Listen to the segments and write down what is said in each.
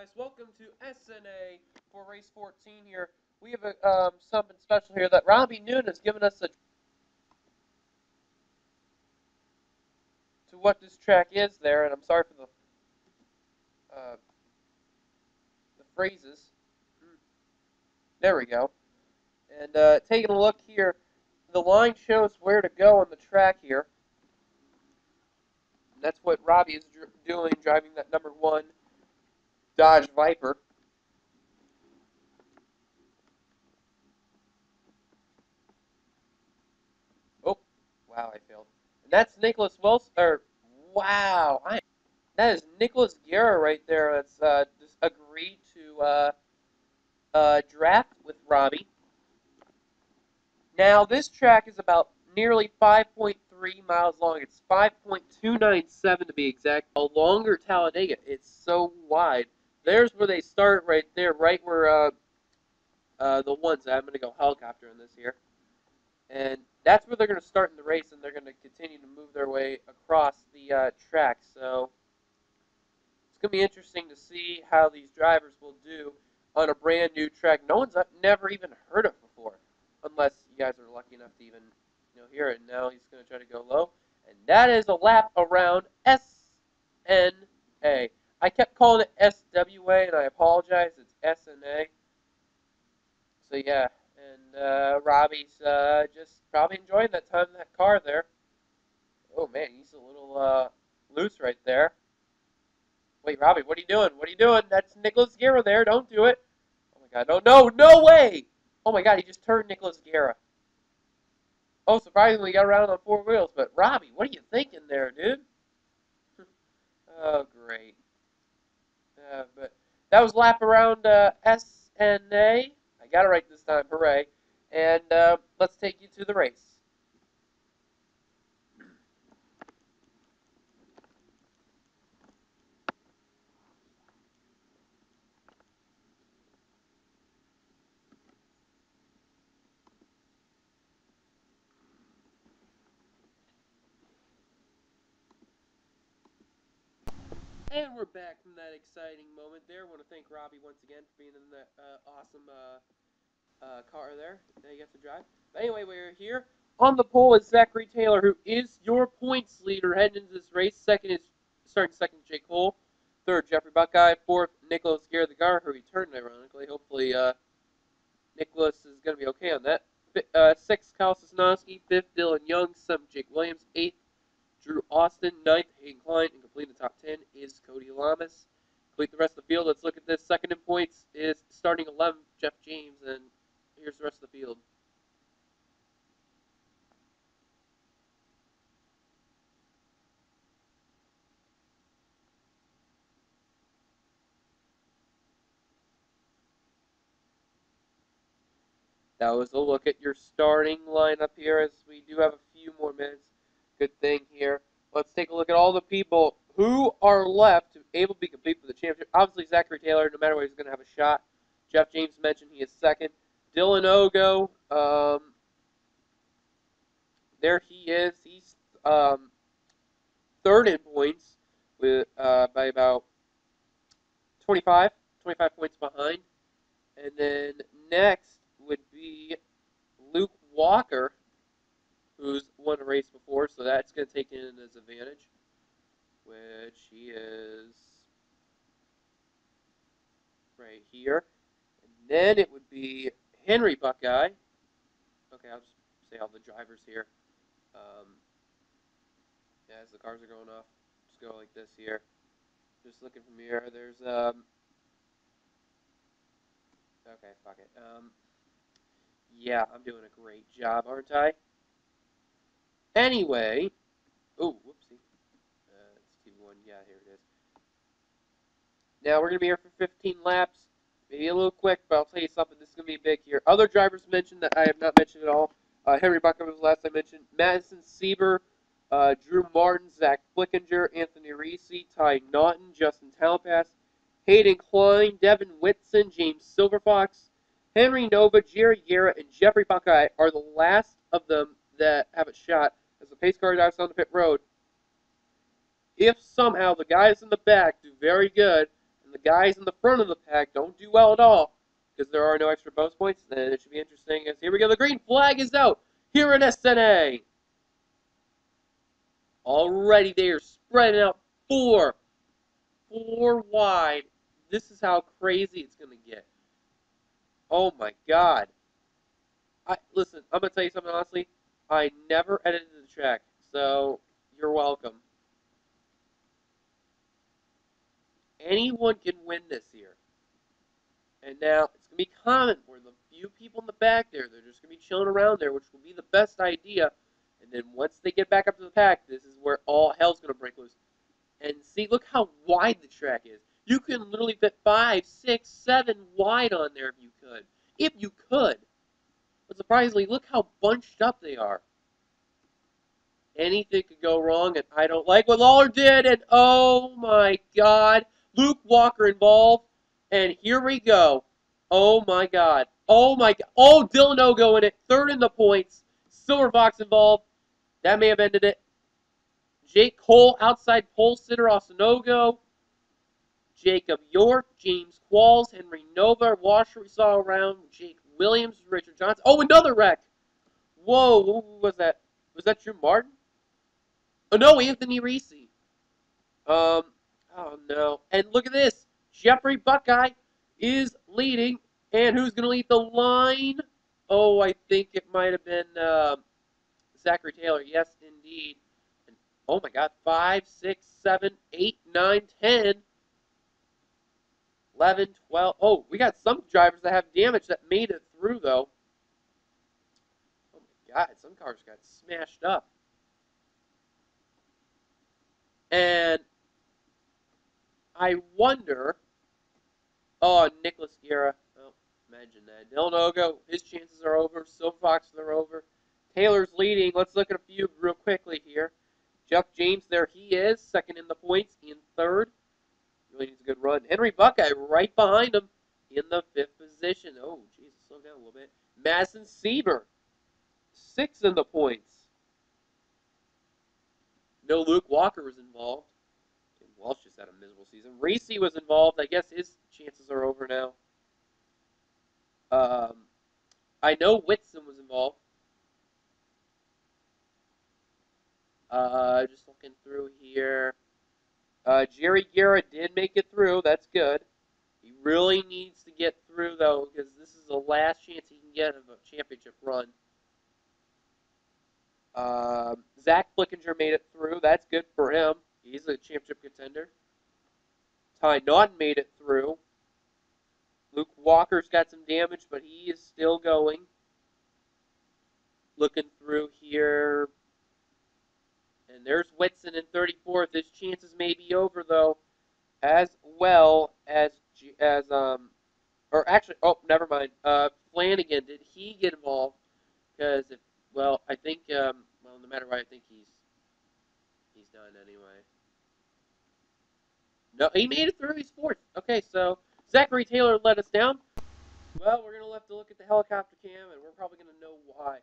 guys? Welcome to SNA for race 14 here. We have something special here that Robbie Noon has given us to what this track is there, and I'm sorry for the phrases. There we go. And taking a look here, the line shows where to go on the track here. And that's what Robbie is doing, driving that number 1 Dodge Viper. Oh, wow, I failed. And that's Nicholas Wilson. Wow, that is Nicholas Guerra right there. That's just agreed to draft with Robbie. Now, this track is about nearly 5.3 miles long. It's 5.297 to be exact. A longer Talladega. It's so wide. There's where they start right there, right where the ones. I'm going to go helicopter in this here. And that's where they're going to start in the race, and they're going to continue to move their way across the track. So it's going to be interesting to see how these drivers will do on a brand new track no one's never even heard of before, unless you guys are lucky enough to even hear it. Now he's going to try to go low, and that is a lap around SNA. I kept calling it SWA, and I apologize. It's SNA. So yeah, and Robbie's just probably enjoying that time in that car there. Oh man, he's a little loose right there. Wait, Robbie, what are you doing? What are you doing? That's Nicholas Guerra there. Don't do it. Oh my God, no way! Oh my God, he just turned Nicholas Guerra. Oh, surprisingly, he got around on 4 wheels. But Robbie, what are you thinking there, dude? Oh, great. But that was lap around SNA. I got it right this time. Hooray. And let's take you to the race. And we're back from that exciting moment there. I want to thank Robbie once again for being in that awesome car there that he gets to drive. But anyway, we're here. On the pole is Zachary Taylor, who is your points leader heading into this race. Starting second, Jake Cole. Third, Jeffrey Buckeye. Fourth, Nicholas Guerra, the car who returned, ironically. Hopefully, Nicholas is going to be okay on that. Sixth, Kyle Sosnowski. Fifth, Dylan Young. Seventh, Jake Williams. Eighth, Drew Austin. Ninth, Hayden Klein. And completing the top 10 is Cody Lamas. Complete the rest of the field. Let's look at this. Second in points is starting 11th, Jeff James. And here's the rest of the field. That was a look at your starting lineup here, as we do have a few more minutes. Good thing here. Let's take a look at all the people who are left to able to be complete for the championship. Obviously, Zachary Taylor, no matter what, he's going to have a shot. Jeff James mentioned he is second. Dylan Ogo, there he is. He's third in points with by about 25 points behind. And then next would be Luke Walker, who's won a race before, so that's going to take in his advantage, which he is right here. And then it would be Henry Buckeye. Okay, I'll just say all the drivers here. As the cars are going off, just go like this here. Just looking from here, there's okay, fuck it. Yeah, I'm doing a great job, aren't I? Anyway, oh, whoopsie. It's T1. Yeah, here it is. Now we're gonna be here for 15 laps, maybe a little quick, but I'll tell you something. This is gonna be big here. Other drivers mentioned that I have not mentioned at all. Henry Buckeye was the last I mentioned. Madison Sieber, Drew Martin, Zach Flickinger, Anthony Risi, Ty Naughton, Justin Talpass, Hayden Klein, Devin Whitson, James Silverfox, Henry Nova, Jerry Guerra, and Jeffrey Buckeye are the last of them that have a shot as the pace car dives down the pit road. If somehow the guys in the back do very good and the guys in the front of the pack don't do well at all because there are no extra bonus points, then it should be interesting. As here we go, the green flag is out here in SNA. Already they are spreading out four wide. This is how crazy it's going to get. Oh my God. Listen, I'm going to tell you something honestly. I never edited the track, so you're welcome. Anyone can win this here. And now it's going to be common where the few people in the back there, they're just going to be chilling around there, which will be the best idea. And then once they get back up to the pack, this is where all hell's going to break loose. And see, look how wide the track is. You can literally fit 5, 6, 7 wide on there if you could. If you could. But surprisingly, look how bunched up they are. Anything could go wrong, and I don't like what Lawler did. And oh my God, Luke Walker involved. And here we go. Oh my God. Oh my God. Oh, Dylan Ogo in it. Third in the points. Silver Fox involved. That may have ended it. Jake Cole, outside pole sitter, Osinogo. Jacob York, James Qualls, Henry Nova, Washer we saw around, Jake Williams, Richard Johnson. Oh, another wreck. Whoa, who was that? Was that Drew Martin? Oh, no, Anthony Reese. Oh, no. And look at this. Jeffrey Buckeye is leading. And who's going to lead the line? Oh, I think it might have been Zachary Taylor. Yes, indeed. And, oh, my God. 5, 6, 7, 8, 9, 10. 11, 12. Oh, we got some drivers that have damage that made it through, though. Oh, my God. Some cars got smashed up. And I wonder. Oh, Nicholas Guerra. Oh, imagine that. Dylan Ogo, his chances are over. Silver Fox, they're over. Taylor's leading. Let's look at a few real quickly here. Jeff James, there he is. Second in the points. In third. Really needs a good run. Henry Buckeye right behind him in the fifth position. Oh, Jesus, slow down a little bit. Madison Sieber, sixth in the points. No Luke Walker was involved. And Walsh just had a miserable season. Reese was involved. I guess his chances are over now. I know Whitson was involved. Just looking through here. Jerry Guerra did make it through. That's good. He really needs to get through, though, because this is the last chance he can get of a championship run. Zach Flickinger made it through. That's good for him. He's a championship contender. Ty Naughton made it through. Luke Walker's got some damage, but he is still going. Looking through here. And there's Whitson in 34th. His chances may be over, though, as well as or actually, oh, never mind. Flanagan, did he get involved? Because well, I think, well, no matter what, I think he's done anyway. No, he made it through. He's fourth. Okay, so Zachary Taylor let us down. Well, we're going to have to look at the helicopter cam, and we're probably going to know why.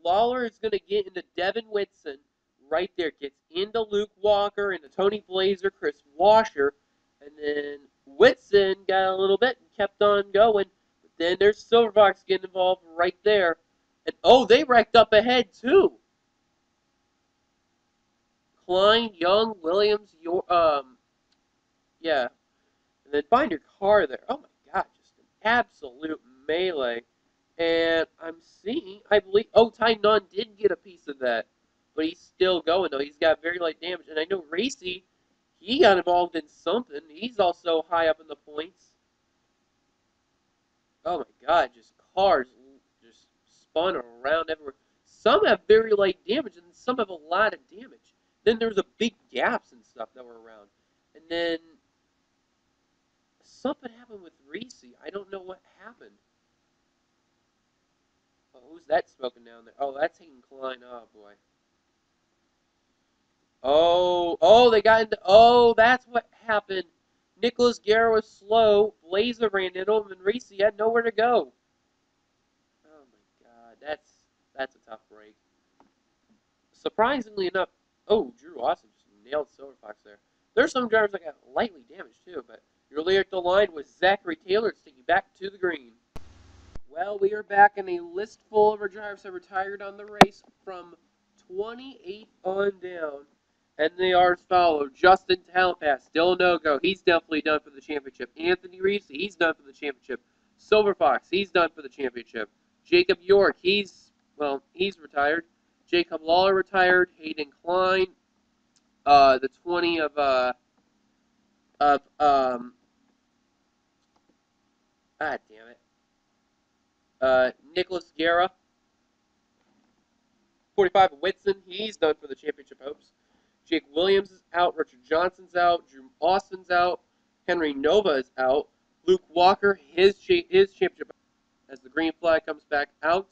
Lawler is going to get into Devin Whitson right there. Gets into Luke Walker, into Tony Blazer, Chris Washer. And then Whitson got a little bit and kept on going. But then there's Silverfox getting involved right there. And, oh, they wrecked up ahead, too. Klein, Young, Williams, yeah. And then find your car there. Oh, my God, just an absolute melee. And I'm seeing, I believe, oh, Ty Nunn did get a piece of that. But he's still going, though. He's got very light damage. And I know Racy, he got involved in something. He's also high up in the points. Oh, my God, just cars just spun around everywhere. Some have very light damage, and some have a lot of damage. Then there's a big gaps and stuff that were around. And then something happened with Reese. I don't know what happened. Oh, who's that smoking down there? Oh, that's Hayden Klein. Oh, boy. Oh, they got into, oh, that's what happened. Nicholas Guerra was slow. Blazer ran into him, and Reese had nowhere to go. Oh, my God. That's a tough break. Surprisingly enough, oh, Drew Austin just nailed Silver Fox there. There's some drivers that got lightly damaged, too, but Your leader at the line was Zachary Taylor. It's taking you back to the green. Well, we are back in a list full of our drivers that retired on the race from 28 on down. And they are as follow. Justin Talentpass, still no-go. He's definitely done for the championship. Anthony Reese, he's done for the championship. Silver Fox, he's done for the championship. Jacob York, he's retired. Jacob Lawler retired. Hayden Klein, the 20 God damn it. Nicholas Guerra, 45 of Whitson, he's done for the championship hopes. Jake Williams is out. Richard Johnson's out. Drew Austin's out. Henry Nova is out. Luke Walker, his championship as the green flag comes back out.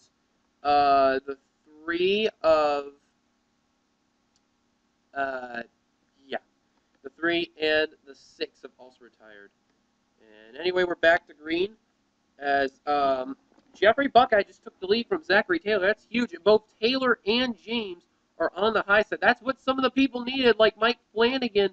The 3 of the 3 and the 6 have also retired. And anyway, we're back to green as Jeffrey Buckeye just took the lead from Zachary Taylor. That's huge. Both Taylor and James are on the high side. That's what some of the people needed, like Mike Flanagan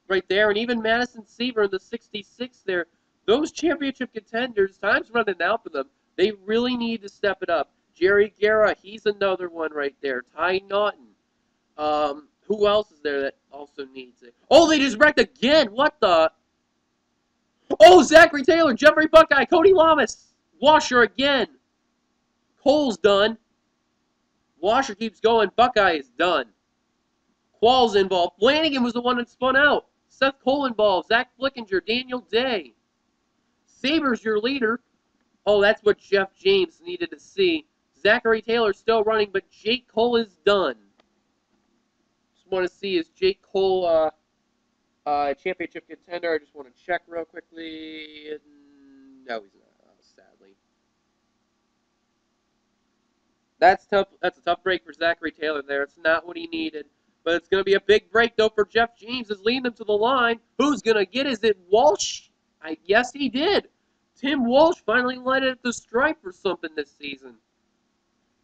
right there, and even Madison Seaver in the 66 there. Those championship contenders, time's running out for them. They really need to step it up. Jerry Guerra, he's another one right there. Ty Naughton. Who else is there that also needs it? Oh, they just wrecked again. What the? Oh, Zachary Taylor, Jeffrey Buckeye, Cody Lamas, Washer again. Cole's done. Washer keeps going. Buckeye is done. Qualls involved. Flanagan was the one that spun out. Seth Cole involved. Zach Flickinger, Daniel Day. Sabre's your leader. Oh, that's what Jeff James needed to see. Zachary Taylor's still running, but Jake Cole is done. Just want to see, is Jake Cole championship contender? I just want to check real quickly. No, he's not, sadly. That's tough. That's a tough break for Zachary Taylor there. It's not what he needed. But it's going to be a big break, though, for Jeff James is leading them to the line. Who's going to get it? Is it Walsh? I guess he did. Tim Walsh finally lighted up the stripe for something this season.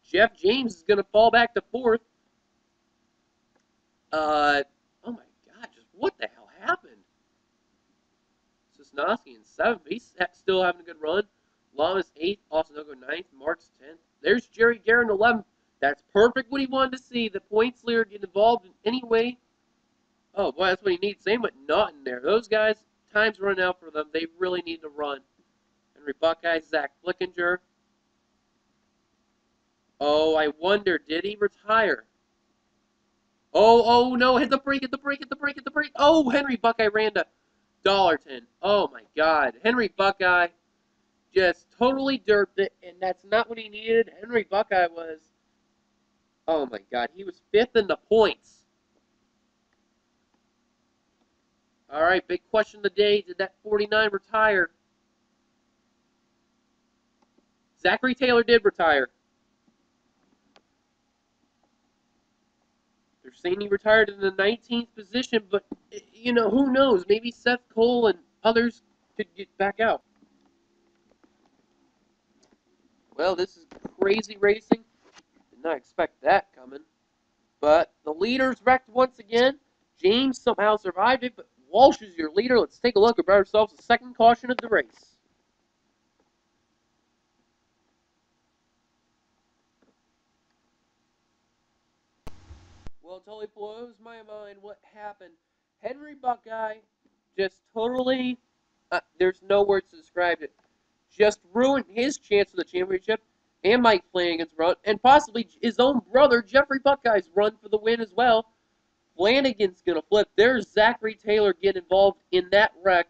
Jeff James is going to fall back to 4th. Oh my God, just what the hell happened? Sosnowski in 7th, he's still having a good run. Lamas 8th, Austin Ogo 9th, Marks 10th. There's Jerry Garrett in 11th. That's perfect what he wanted to see. The points leader get involved in any way. Oh boy, that's what he needs. Same with Naughton there. Those guys, time's running out for them. They really need to run. Henry Buckeye, Zach Flickinger. Oh, I wonder, did he retire? Oh no, hit the brake, hit the brake, hit the brake, hit the brake. Oh, Henry Buckeye ran to Dollarton. Oh my God. Henry Buckeye just totally derped it, and that's not what he needed. Henry Buckeye was, oh my God, he was 5th in the points. All right, big question of the day. Did that 49 retire? Zachary Taylor did retire. They're saying he retired in the 19th position, but, you know, who knows? Maybe Seth Cole and others could get back out. Well, this is crazy racing. Did not expect that coming. But the leaders wrecked once again. James somehow survived it, but Walsh is your leader. Let's take a look at ourselves the second caution of the race. Well, it totally blows my mind what happened. Henry Buckeye just totally, there's no words to describe it, just ruined his chance for the championship and Mike Flanagan's run, and possibly his own brother, Jeffrey Buckeye's run for the win as well. Flanagan's going to flip. There's Zachary Taylor getting involved in that wreck.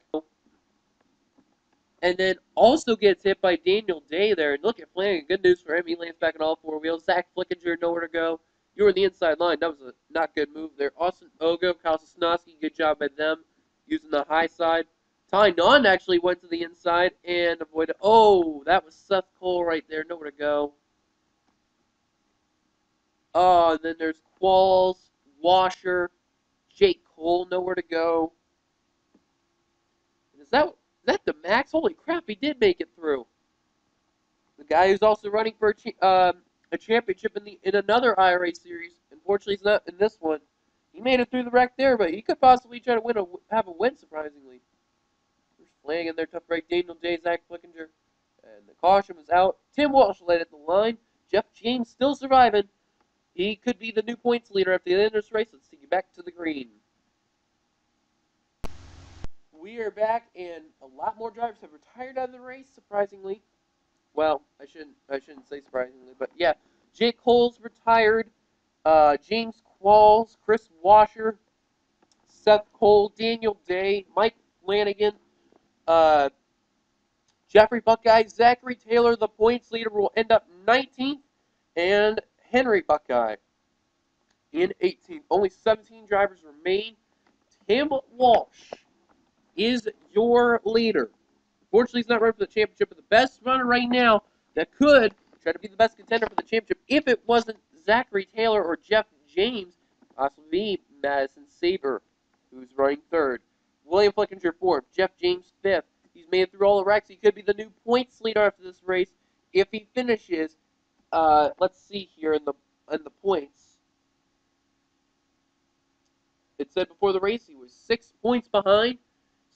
And then also gets hit by Daniel Day there. And look at Flanagan. Good news for him. He lands back on all 4 wheels. Zach Flickinger, nowhere to go. You were in the inside line. That was a not good move there. Austin Ogo, Kyle Sosnowski, good job by them using the high side. Ty Nunn actually went to the inside and avoided. Oh, that was Seth Cole right there. Nowhere to go. Oh, and then there's Qualls, Washer, Jake Cole, nowhere to go. And is that the max? Holy crap, he did make it through. The guy who's also running for a championship in another IRA series. Unfortunately, he's not in this one. He made it through the wreck there, but he could possibly try to have a win, surprisingly. There's Flanagan there, tough break. Daniel J. Zach Flickinger. And the caution was out. Tim Walsh led at the line. Jeff James still surviving. He could be the new points leader at the end of this race. Let's take you back to the green. We are back, and a lot more drivers have retired out of the race, surprisingly. Well, I shouldn't say surprisingly, but yeah, Jake Cole's retired. James Qualls, Chris Washer, Seth Cole, Daniel Day, Mike Flanagan, uh, Jeffrey Buckeye, Zachary Taylor, the points leader, will end up 19th, and Henry Buckeye in 18th. Only 17 drivers remain. Tim Walsh is your leader. Unfortunately, he's not running for the championship, but the best runner right now that could try to be the best contender for the championship, if it wasn't Zachary Taylor or Jeff James, possibly Madison Saber, who's running third. William Flickinger fourth. Jeff James fifth. He's made it through all the wrecks. He could be the new points leader after this race if he finishes. Let's see here in the points. It said before the race he was 6 points behind,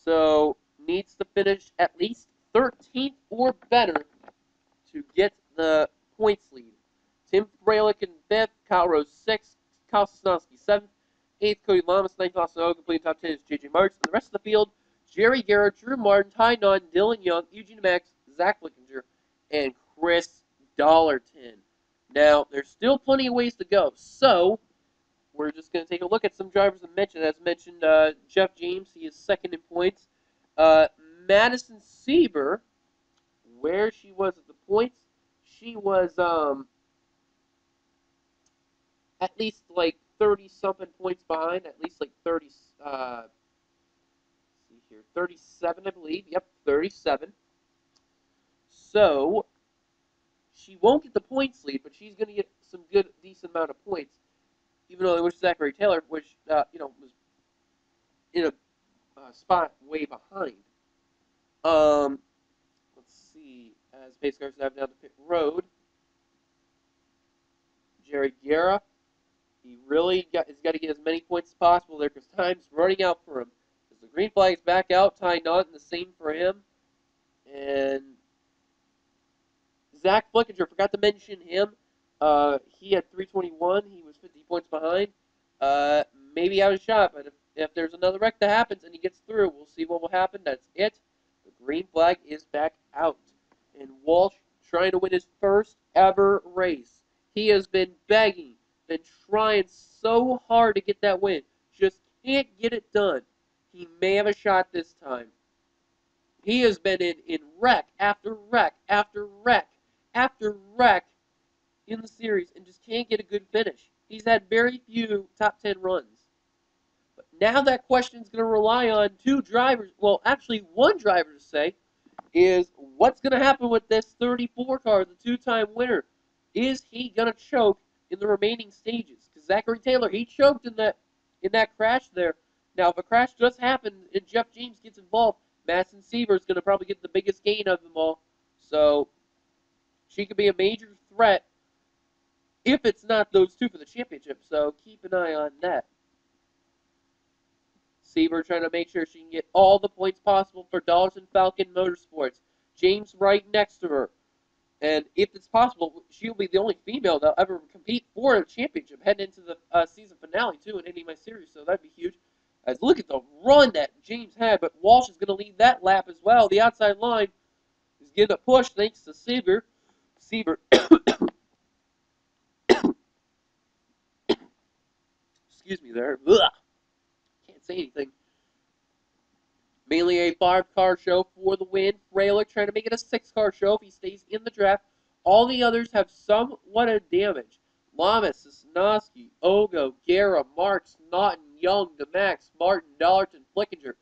so needs to finish at least 13th or better to get the points lead. Tim Freilich in 5th, Kyle Rose 6th, Kyle Sosnowski 7th, 8th Cody Lamas, 9th Austin O, completing top 10 is JJ Marks. And the rest of the field, Jerry Garrett, Drew Martin, Ty Nunn, Dylan Young, Eugene Max, Zach Flickinger, and Chris Dollarton. Now, there's still plenty of ways to go, so we're just going to take a look at some drivers I mentioned. As mentioned, Jeff James, he is second in points. Madison Sieber, where she was at the points, she was at least like 30-something points behind, at least like 30, see here, 37, I believe. Yep, 37. So she won't get the points lead, but she's going to get some good, decent amount of points. Even though I wish Zachary Taylor, which was in a spot way behind. Let's see. As pace cars have down the pit road, Jerry Guerra, he really has got to get as many points as possible there because time's running out for him. As the green flag's back out, Ty Naughton, the same for him. And Zach Flickinger, forgot to mention him. He had 321. He was 50 points behind. Maybe out of shot, but if there's another wreck that happens and he gets through, we'll see what will happen. That's it. The green flag is back out. And Walsh trying to win his first ever race. He has been begging, been trying so hard to get that win. Just can't get it done. He may have a shot this time. He has been in wreck after wreck after wreck after wreck in the series and just can't get a good finish. He's had very few top 10 runs. But now that question is going to rely on two drivers, well, actually one driver to say, is what's going to happen with this 34 car, the two-time winner? Is he going to choke in the remaining stages? Because Zachary Taylor, he choked in that crash there. Now, if a crash does happen and Jeff James gets involved, Madison Siever is going to probably get the biggest gain of them all. So she could be a major threat if it's not those two for the championship. So keep an eye on that. Siever trying to make sure she can get all the points possible for Dawson Falcon Motorsports. James right next to her. And if it's possible, she'll be the only female that'll ever compete for a championship heading into the season finale, too, in any of my series. So that'd be huge. As look at the run that James had, but Walsh is going to lead that lap as well. The outside line is getting a push thanks to Siever. Excuse me there. Ugh. Can't say anything. Mainly a 5-car show for the win. Freilich trying to make it a 6-car show if he stays in the draft. All the others have somewhat of damage. Lamas, Sosnowski, Ogo, Guerra, Marks, Naughton, Young, DeMax, Martin, Dollarton, Flickinger.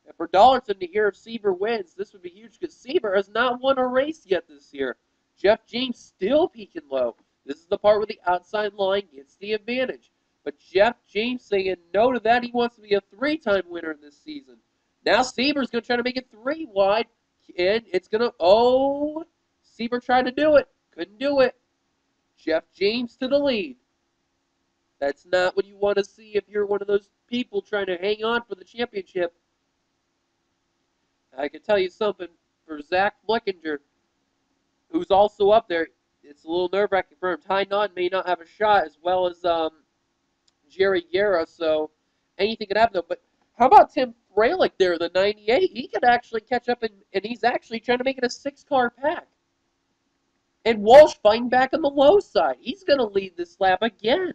And for Dollarton to hear if Sieber wins, this would be huge because Sieber has not won a race yet this year. Jeff James still peaking low. This is the part where the outside line gets the advantage. But Jeff James saying no to that. He wants to be a 3-time winner in this season. Now Sieber's going to try to make it 3 wide, and it's going to, Sieber tried to do it. Couldn't do it. Jeff James to the lead. That's not what you want to see if you're one of those people trying to hang on for the championship. I can tell you something for Zach Flickinger, who's also up there. It's a little nerve-wracking for him. Ty Nunn may not have a shot, as well as Jerry Guerra. So anything could happen. Though. But how about Tim Fralick there, the 98? He could actually catch up, and he's actually trying to make it a six-car pack. And Walsh fighting back on the low side. He's going to lead this lap again.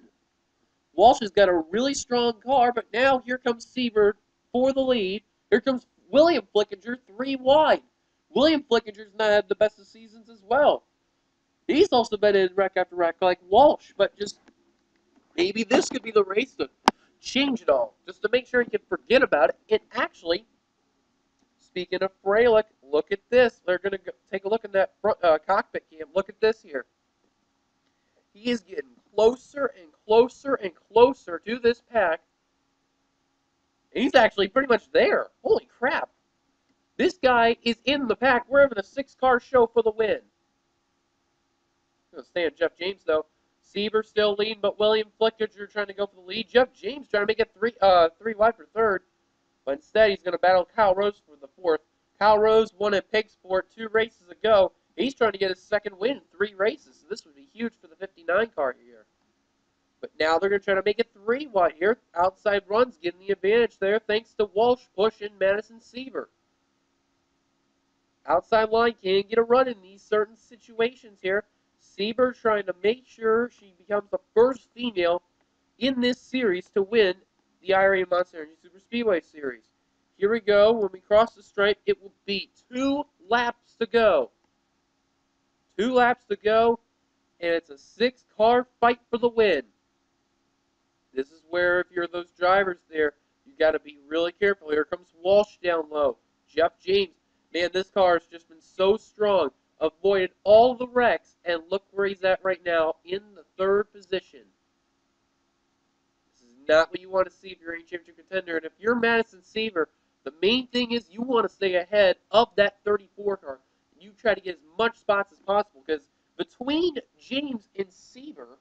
Walsh has got a really strong car, but now here comes Seaver for the lead. Here comes William Flickinger, 3 wide. William Flickinger's not had the best of seasons as well. He's also been in wreck after wreck like Walsh, but just maybe this could be the race to change it all, just to make sure he can forget about it. And actually, speaking of Fralick, look at this. They're going to take a look at that front, cockpit cam. Look at this here. He is getting closer and closer and closer to this pack. He's actually pretty much there. Holy crap. This guy is in the pack. We're having a 6-car show for the win. Going to stay on Jeff James, though. Seaver still leading, but William Flickinger trying to go for the lead. Jeff James trying to make it three wide for third. But instead, he's going to battle Kyle Rose for the fourth. Kyle Rose won at Pigsport 2 races ago. He's trying to get his second win in 3 races. So this would be huge for the 59 car here. But now they're going to try to make it 3 wide here. Outside runs getting the advantage there thanks to Walsh pushing Madison Seaver. Outside line can't get a run in these certain situations here. Seaver trying to make sure she becomes the first female in this series to win the IRA Monster Energy Superspeedway series. Here we go. When we cross the stripe, it will be 2 laps to go. 2 laps to go, and it's a 6-car fight for the win. This is where, if you're those drivers there, you got to be really careful. Here comes Walsh down low. Jeff James. Man, this car has just been so strong. Avoided all the wrecks, and look where he's at right now, in the 3rd position. This is not what you want to see if you're a championship contender. And if you're Madison Seaver, the main thing is you want to stay ahead of that 34 car. You try to get as much spots as possible, because between James and Seaver,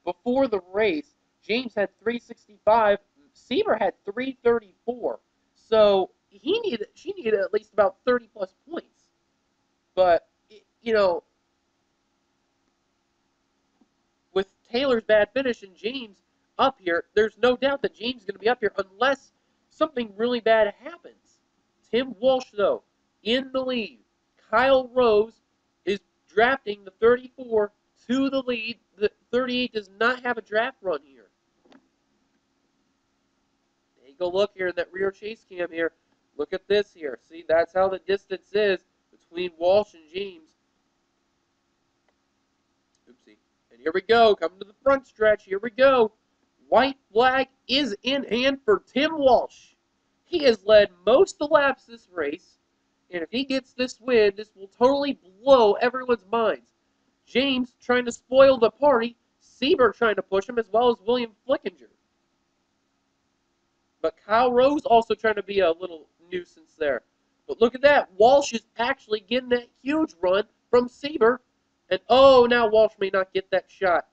before the race, James had 365, Seaver had 334. So she needed at least about 30 plus points. But, you know, with Taylor's bad finish and James up here, there's no doubt that James is going to be up here unless something really bad happens. Tim Walsh, though, in the lead. Kyle Rose is drafting the 34 to the lead. The 38 does not have a draft run here. Take a look here in that rear chase cam here. Look at this here. See, that's how the distance is between Walsh and James. Oopsie. And here we go. Coming to the front stretch. Here we go. White flag is in hand for Tim Walsh. He has led most of the laps this race. And if he gets this win, this will totally blow everyone's minds. James trying to spoil the party. Seaver trying to push him, as well as William Flickinger. But Kyle Rose also trying to be a little nuisance there. But look at that. Walsh is actually getting that huge run from Seaver. And oh, now Walsh may not get that shot.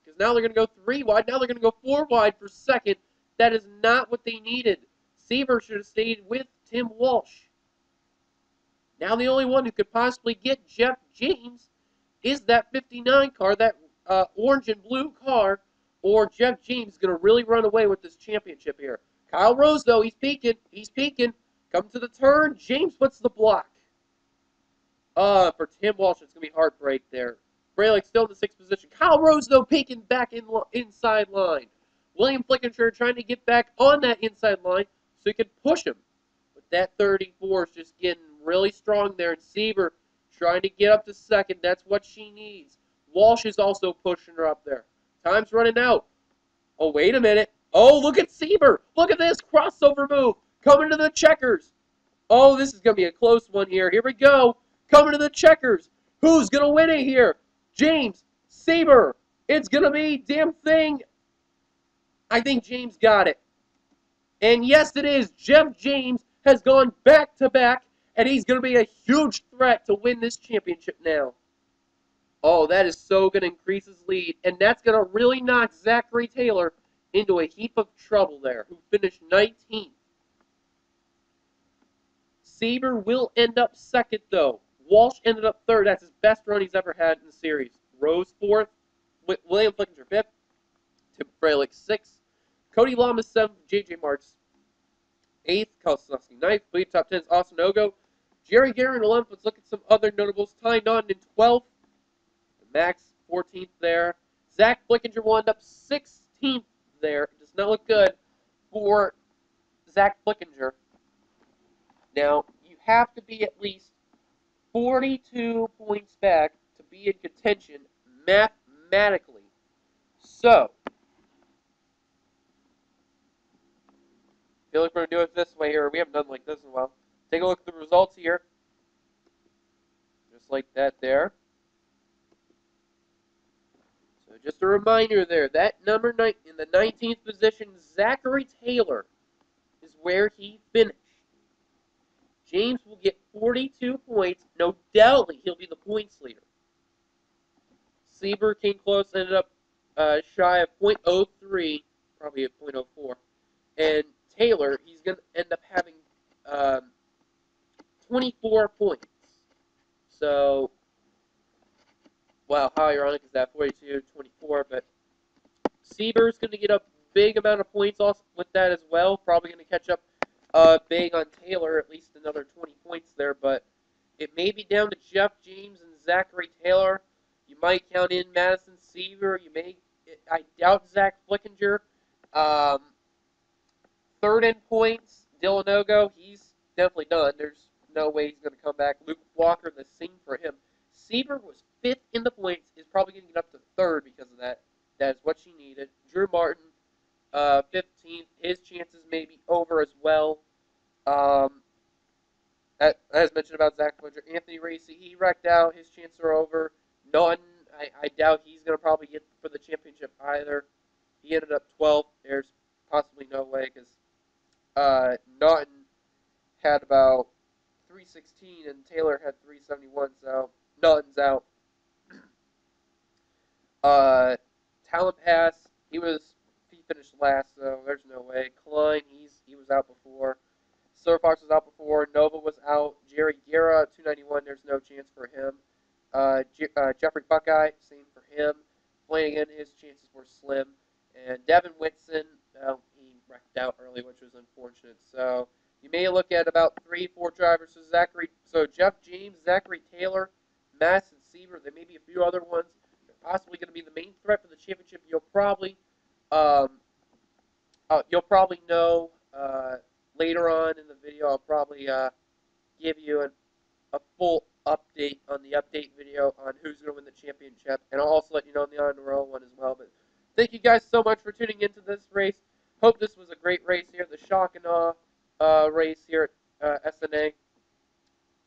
Because now they're going to go 3 wide. Now they're going to go 4 wide for second. That is not what they needed. Seaver should have stayed with Tim Walsh. Now the only one who could possibly get Jeff James is that 59 car, that orange and blue car, or Jeff James is going to really run away with this championship here. Kyle Rose, though, he's peeking. He's peeking. Come to the turn. James puts the block. For Tim Walsh, it's going to be heartbreak there. Fralick still in the 6th position. Kyle Rose, though, peeking back inside line. William Flickinger trying to get back on that inside line so he could push him. But that 34 is just getting really strong there. And Seaver trying to get up to second. That's what she needs. Walsh is also pushing her up there. Time's running out. Oh, wait a minute. Oh, look at Seaver. Look at this crossover move. Coming to the checkers. Oh, this is going to be a close one here. Here we go. Coming to the checkers. Who's going to win it here? James, Seaver. It's going to be damn thing. I think James got it. And yes, it is. Jeff James has gone back-to-back, and he's going to be a huge threat to win this championship now. Oh, that is so going to increase his lead, and that's going to really knock Zachary Taylor into a heap of trouble there, who finished 19th. Saber will end up second, though. Walsh ended up third. That's his best run he's ever had in the series. Rose fourth. William Flickinger fifth. Tim Frelick sixth. Cody Lamas seventh. J.J. Marks eighth. Kosowski ninth. Bleed top 10 is Austin Ogo. Jerry Guerin 11th. Let's look at some other notables. Ty Naughton in 12th. Max 14th there. Zach Flickinger will end up 16th there. It does not look good for Zach Flickinger. Now, you have to be at least 42 points back to be in contention mathematically. So, I feel like we're going to do it this way here. We haven't done like this in a while. Take a look at the results here. Just like that there. So just a reminder there, that number 9 in the 19th position, Zachary Taylor, is where he finished. James will get 42 points. No doubt he'll be the points leader. Sieber came close, ended up shy of .03, probably at .04. And Taylor, he's going to end up having 24 points. So, wow, how ironic is that? 42, 24. But Sieber's going to get a big amount of points also with that as well. Probably going to catch up big on Taylor, at least another 20 points there. But it may be down to Jeff James and Zachary Taylor. You might count in Madison Sieber. You may. I doubt Zach Flickinger. Third in points, Dylan Ogo. He's definitely done. There's no way he's going to come back. Luke Walker, the same for him. Sieber was fifth in the points. Is probably going to get up to third because of that. That is what she needed. Drew Martin, 15th. His chances may be over as well. As mentioned about Zach Fletcher, Anthony Racy, he wrecked out. His chances are over. None. I doubt he's going to probably get for the championship either. He ended up 12th. There's possibly no way because Naughton had about 316 and Taylor had 371, so Naughton's out. Talent Pass, he finished last, so there's no way. Klein, he was out before. Silver Fox was out before. Nova was out. Jerry Guerra, 291. There's no chance for him. Jeffrey Buckeye, same for him. Flanagan, his chances were slim. And Devin Whitson, he wrecked out early, which was unfortunate. So you may look at about 3-4 drivers. So Jeff James, Zachary Taylor, Madison Sieber. There may be a few other ones. They're possibly going to be the main threat for the championship. You'll probably know later on in the video. I'll probably give you a full update on the update video on who's going to win the championship, and I'll also let you know on the on the roll one as well. But thank you guys so much for tuning into this race. Hope this was a great race here, the shock and awe race here at SNA.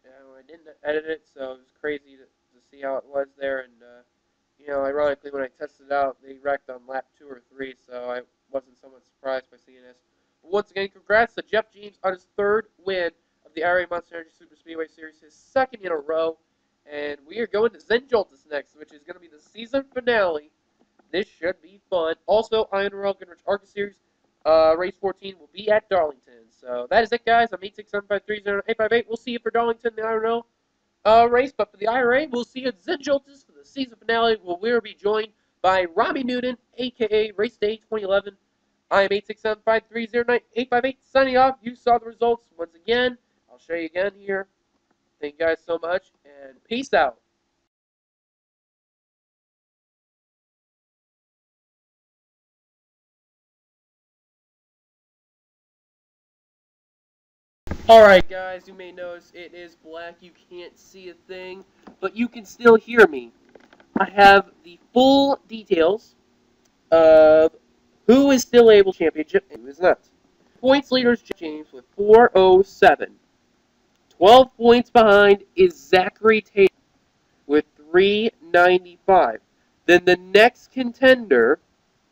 I didn't edit it, so it was crazy to see how it was there. And ironically, when I tested it out, they wrecked on lap 2 or 3, so I wasn't somewhat surprised by seeing this. But once again, congrats to Jeff James on his third win of the IRA Monster Energy Superspeedway Series, his second in a row. And we are going to Joltis next, which is going to be the season finale. This should be fun. Also, Iron Royal Goodrich Arca Series, race 14 will be at Darlington. So that is it, guys. I'm 867530858. We'll see you for Darlington, the Iron Royal race. But for the IRA, we'll see you at Joltis for the season finale, where we will be joined by Robbie Newton, a.k.a. Race Day 2011. I am 867530858. Signing off. You saw the results once again. I'll show you again here. Thank you guys so much, and peace out. Alright guys, you may notice it is black, you can't see a thing, but you can still hear me. I have the full details of who is still able championship and who is not. Points leaders James with 407. 12 points behind is Zachary Taylor with 395. Then the next contender,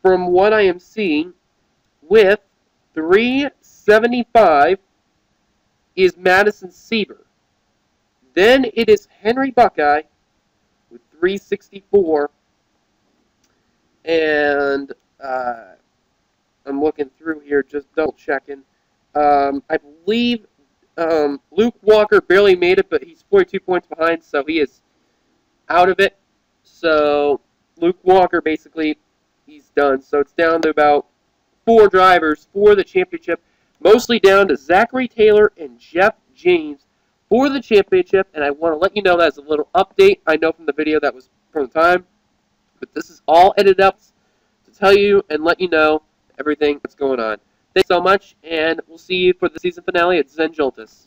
from what I am seeing, with 375 is Madison Sieber. Then it is Henry Buckeye with 364. And I'm looking through here, just double checking. I believe Luke Walker barely made it, but he's 42 points behind, so he is out of it. So Luke Walker basically he's done. So it's down to about 4 drivers for the championship, mostly down to Zachary Taylor and Jeff James for the championship. And I want to let you know that's a little update. I know from the video that was from the time, but this is all edited up to tell you and let you know everything that's going on. Thanks so much, and we'll see you for the season finale at Zen Joltis.